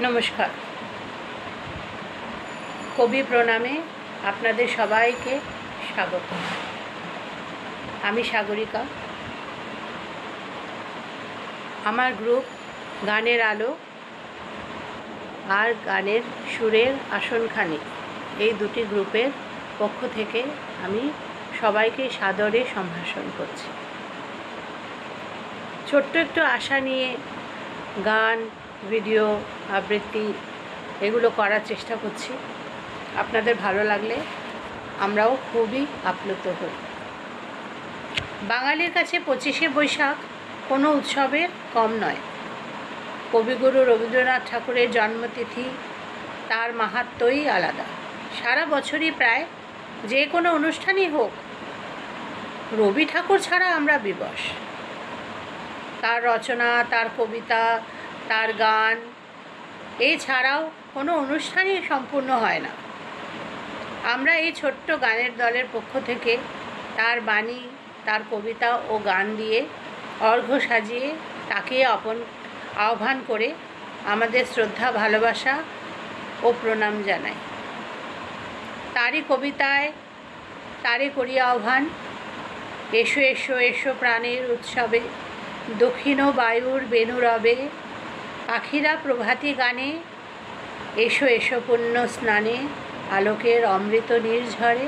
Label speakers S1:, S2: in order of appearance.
S1: নমস্কার। কবি প্রণামে আপনাদের সবাইকে স্বাগত। আমি সাগরিকা। আমার গ্রুপ গানের আলো আর গানের সুরের আসনখানি, এই দুটি গ্রুপের পক্ষ থেকে আমি সবাইকে সাদরে সম্ভাষণ করছি। ছোট্ট একটু আশা নিয়ে গান, ভিডিও, আবৃত্তি এগুলো করার চেষ্টা করছি। আপনাদের ভালো লাগলে আমরাও খুবই আপ্লুত হই। বাঙালির কাছে 25শে বৈশাখ কোনো উৎসবের কম নয়। কবিগুরু রবীন্দ্রনাথ ঠাকুরের জন্মতিথি, তার মাহাত্ম্যই আলাদা। সারা বছরই প্রায় যে কোনো অনুষ্ঠানই হোক, রবি ঠাকুর ছাড়া আমরা বিবশ। তার রচনা, তার কবিতা, তার গান এছাড়াও কোনো অনুষ্ঠানই সম্পূর্ণ হয় না। আমরা এই ছোট্ট গানের দলের পক্ষ থেকে তার বাণী, তার কবিতা ও গান দিয়ে অর্ঘ্য সাজিয়ে তাকে আহ্বান করে আমাদের শ্রদ্ধা, ভালোবাসা ও প্রণাম জানাই। তারই কবিতায় তারে করি আহ্বান, এসো এসো এসো প্রাণের উৎসবে, দক্ষিণ বায়ুর বেণুরবে, পাখিরা প্রভাতী গানে, এসো এসো পুণ্য স্নানে, আলোকের অমৃত নির্ঝরে।